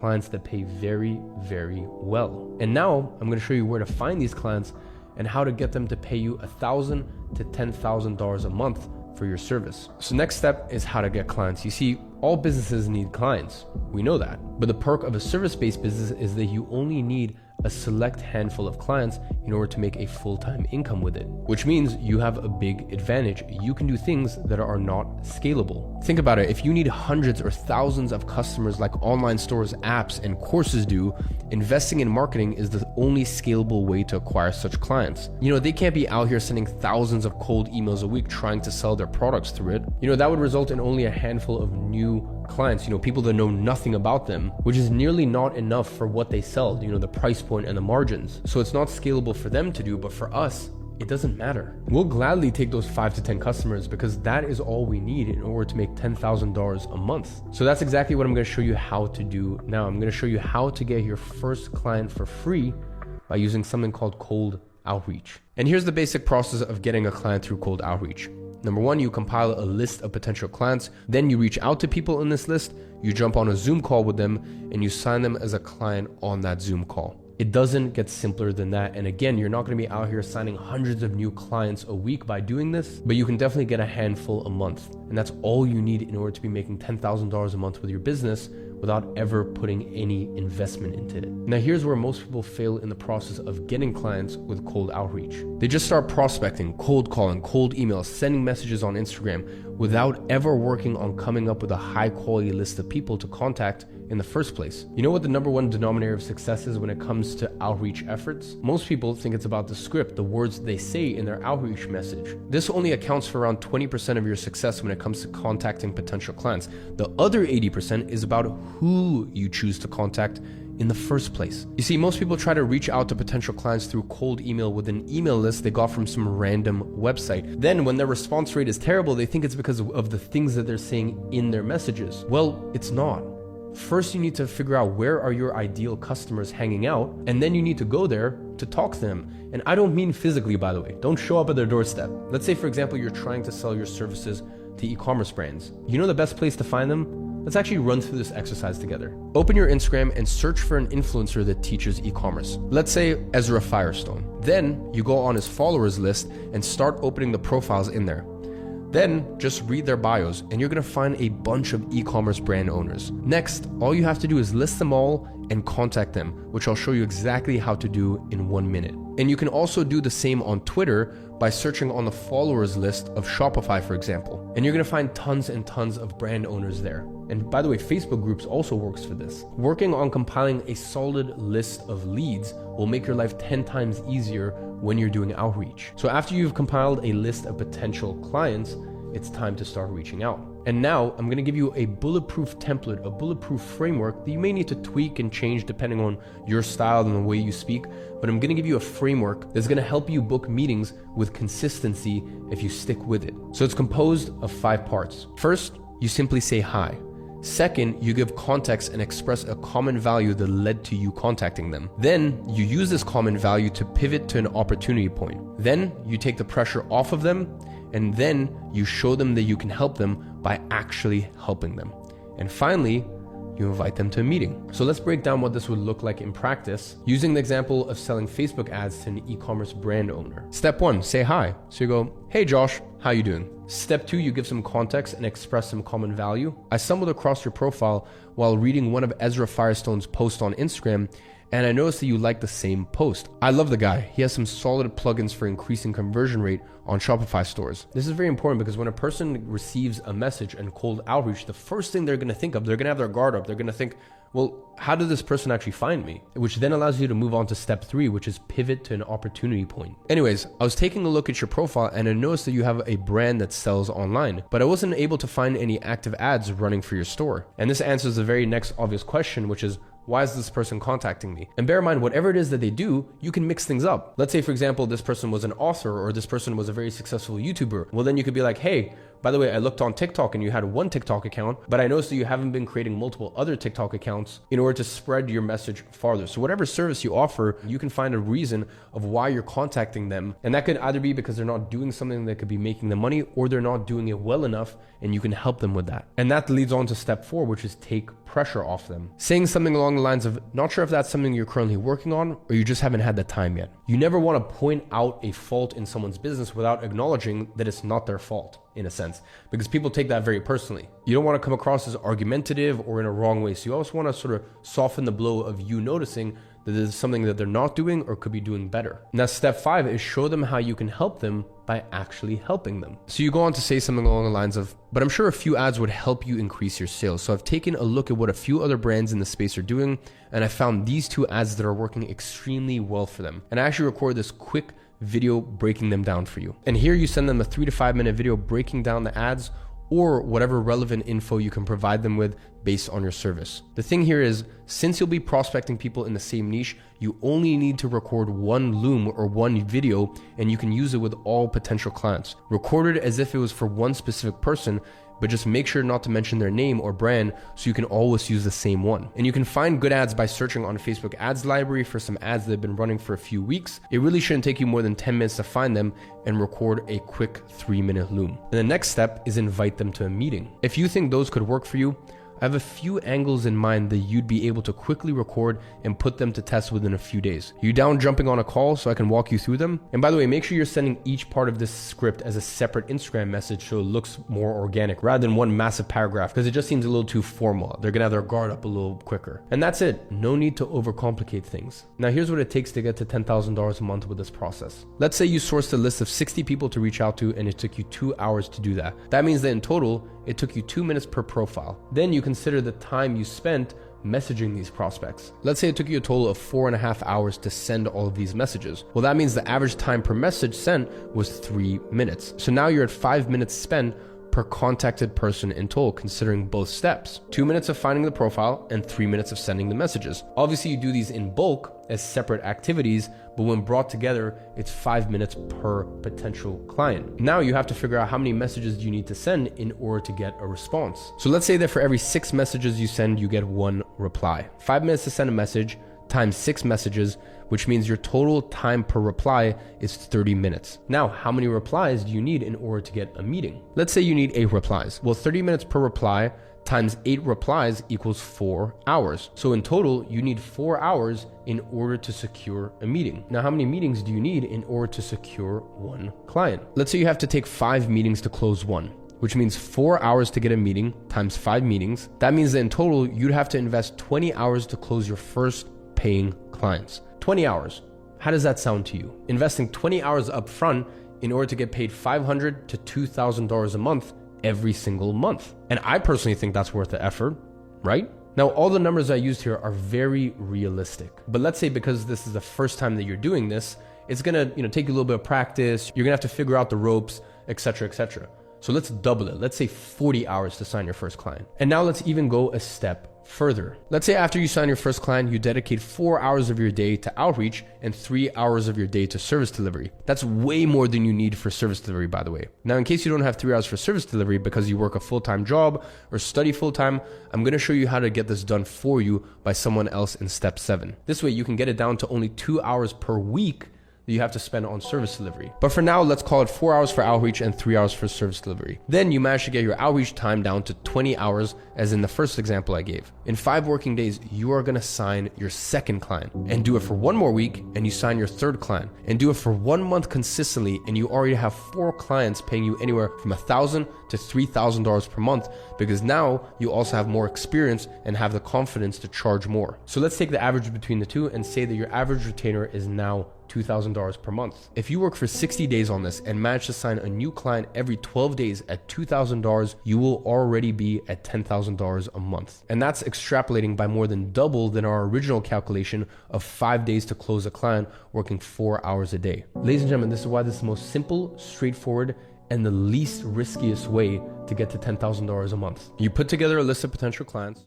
clients that pay very, very well. And now I'm going to show you where to find these clients and how to get them to pay you $1,000 to $10,000 a month for your service. So next step is how to get clients. You see, all businesses need clients. We know that. But the perk of a service-based business is that you only need a select handful of clients in order to make a full-time income with it, which means you have a big advantage. You can do things that are not scalable. Think about it. If you need hundreds or thousands of customers like online stores, apps, and courses do, investing in marketing is the only scalable way to acquire such clients. You know, they can't be out here sending thousands of cold emails a week trying to sell their products through it. You know, that would result in only a handful of new clients, you know, people that know nothing about them, which is nearly not enough for what they sell, you know, the price point and the margins. So it's not scalable for them to do, but for us, it doesn't matter. We'll gladly take those 5 to 10 customers because that is all we need in order to make $10,000 a month. So that's exactly what I'm going to show you how to do now. I'm going to show you how to get your first client for free by using something called cold outreach. And here's the basic process of getting a client through cold outreach. Number one, you compile a list of potential clients. Then you reach out to people in this list, you jump on a Zoom call with them, and you sign them as a client on that Zoom call. It doesn't get simpler than that. And again, you're not going to be out here signing hundreds of new clients a week by doing this, but you can definitely get a handful a month. And that's all you need in order to be making $10,000 a month with your business without ever putting any investment into it. Now, here's where most people fail in the process of getting clients with cold outreach. They just start prospecting, cold calling, cold emails, sending messages on Instagram without ever working on coming up with a high quality list of people to contact in the first place. You know what the number one denominator of success is when it comes to outreach efforts? Most people think it's about the script, the words they say in their outreach message. This only accounts for around 20% of your success when it comes to contacting potential clients. The other 80% is about who you choose to contact in the first place. You see, most people try to reach out to potential clients through cold email with an email list they got from some random website. Then when their response rate is terrible, they think it's because of the things that they're saying in their messages. Well, it's not. First, you need to figure out where are your ideal customers hanging out, and then you need to go there to talk to them. And I don't mean physically, by the way. Don't show up at their doorstep. Let's say, for example, you're trying to sell your services to e-commerce brands. You know the best place to find them? Let's actually run through this exercise together. Open your Instagram and search for an influencer that teaches e-commerce. Let's say Ezra Firestone. Then you go on his followers list and start opening the profiles in there. Then just read their bios and you're gonna find a bunch of e-commerce brand owners. Next, all you have to do is list them all and contact them, which I'll show you exactly how to do in 1 minute. And you can also do the same on Twitter by searching on the followers list of Shopify, for example. And you're gonna find tons and tons of brand owners there. And by the way, Facebook groups also works for this. Working on compiling a solid list of leads will make your life 10 times easier when you're doing outreach. So after you've compiled a list of potential clients, it's time to start reaching out. And now I'm gonna give you a bulletproof template, a bulletproof framework that you may need to tweak and change depending on your style and the way you speak, but I'm gonna give you a framework that's gonna help you book meetings with consistency if you stick with it. So it's composed of 5 parts. First, you simply say hi. Second, you give context and express a common value that led to you contacting them. Then you use this common value to pivot to an opportunity point. Then you take the pressure off of them, and then you show them that you can help them by actually helping them. And finally, you invite them to a meeting. So let's break down what this would look like in practice using the example of selling Facebook ads to an e-commerce brand owner. Step 1, say hi. So you go, hey Josh, how you doing? Step 2, you give some context and express some common value. I stumbled across your profile while reading one of Ezra Firestone's posts on Instagram, and I noticed that you like the same post. I love the guy. He has some solid plugins for increasing conversion rate on Shopify stores. This is very important because when a person receives a message and cold outreach, the first thing they're gonna think of, they're gonna have their guard up. They're gonna think, well, how did this person actually find me? Which then allows you to move on to step 3, which is pivot to an opportunity point. Anyways, I was taking a look at your profile and I noticed that you have a brand that sells online, but I wasn't able to find any active ads running for your store. And this answers the very next obvious question, which is, why is this person contacting me? And bear in mind, whatever it is that they do, you can mix things up. Let's say, for example, this person was an author or this person was a very successful YouTuber. Well, then you could be like, hey, By the way, I looked on TikTok and you had one TikTok account, but I noticed that you haven't been creating multiple other TikTok accounts in order to spread your message farther. So whatever service you offer, you can find a reason of why you're contacting them. And that could either be because they're not doing something that could be making them money, or they're not doing it well enough, and you can help them with that. And that leads on to step 4, which is take pressure off them. Saying something along the lines of, not sure if that's something you're currently working on, or you just haven't had the time yet. You never want to point out a fault in someone's business without acknowledging that it's not their fault, in a sense, because people take that very personally. You don't want to come across as argumentative or in a wrong way. So you always want to sort of soften the blow of you noticing that there's something that they're not doing or could be doing better. Now, step 5 is show them how you can help them by actually helping them. So you go on to say something along the lines of, but I'm sure a few ads would help you increase your sales. So I've taken a look at what a few other brands in the space are doing, and I found these 2 ads that are working extremely well for them. And I actually recorded this quick video breaking them down for you. And here you send them a 3 to 5 minute video breaking down the ads or whatever relevant info you can provide them with based on your service. The thing here is, since you'll be prospecting people in the same niche, you only need to record one loom or one video, and you can use it with all potential clients. Record it as if it was for one specific person, but just make sure not to mention their name or brand so you can always use the same one. And you can find good ads by searching on Facebook ads library for some ads that have been running for a few weeks. It really shouldn't take you more than 10 minutes to find them and record a quick 3-minute loom. And the next step is invite them to a meeting. If you think those could work for you, I have a few angles in mind that you'd be able to quickly record and put them to test within a few days. You down jumping on a call so I can walk you through them? And by the way, make sure you're sending each part of this script as a separate Instagram message so it looks more organic rather than one massive paragraph, because it just seems a little too formal. They're gonna have their guard up a little quicker. And that's it. No need to overcomplicate things. Now here's what it takes to get to $10,000 a month with this process. Let's say you sourced a list of 60 people to reach out to and it took you 2 hours to do that. That means that in total, it took you 2 minutes per profile. Then you consider the time you spent messaging these prospects. Let's say it took you a total of 4.5 hours to send all of these messages. Well, that means the average time per message sent was 3 minutes. So now you're at 5 minutes spent per contacted person in total, considering both steps. 2 minutes of finding the profile and 3 minutes of sending the messages. Obviously, you do these in bulk as separate activities, but when brought together, it's 5 minutes per potential client. Now you have to figure out how many messages you need to send in order to get a response. So let's say that for every 6 messages you send, you get 1 reply. 5 minutes to send a message times 6 messages, which means your total time per reply is 30 minutes. Now, how many replies do you need in order to get a meeting? Let's say you need 8 replies. Well, 30 minutes per reply times 8 replies equals 4 hours. So in total, you need 4 hours in order to secure a meeting. Now, how many meetings do you need in order to secure 1 client? Let's say you have to take 5 meetings to close 1, which means 4 hours to get a meeting times 5 meetings. That means that in total, you'd have to invest 20 hours to close your first paying clients. 20 hours. How does that sound to you? Investing 20 hours up front in order to get paid $500 to $2,000 a month every single month. And I personally think that's worth the effort, right? Now, all the numbers I used here are very realistic. But let's say because this is the first time that you're doing this, it's gonna take you a little bit of practice. You're gonna have to figure out the ropes, etc., etc. So let's double it. Let's say 40 hours to sign your first client. And now let's even go a step further. Let's say after you sign your first client, you dedicate 4 hours of your day to outreach and 3 hours of your day to service delivery. That's way more than you need for service delivery, by the way. Now, in case you don't have 3 hours for service delivery because you work a full-time job or study full-time, I'm going to show you how to get this done for you by someone else in step 7. This way you can get it down to only 2 hours per week that you have to spend on service delivery. But for now, let's call it 4 hours for outreach and 3 hours for service delivery. Then you manage to get your outreach time down to 20 hours, as in the first example I gave. In 5 working days, you are gonna sign your second client, and do it for 1 more week and you sign your third client, and do it for 1 month consistently, and you already have 4 clients paying you anywhere from $1,000 to $3,000 per month, because now you also have more experience and have the confidence to charge more. So let's take the average between the two and say that your average retainer is now $2,000 per month. If you work for 60 days on this and manage to sign a new client every 12 days at $2,000, you will already be at $10,000 a month. And that's extrapolating by more than double than our original calculation of 5 days to close a client working 4 hours a day. Ladies and gentlemen, this is why this is the most simple, straightforward, and the least riskiest way to get to $10,000 a month. You put together a list of potential clients.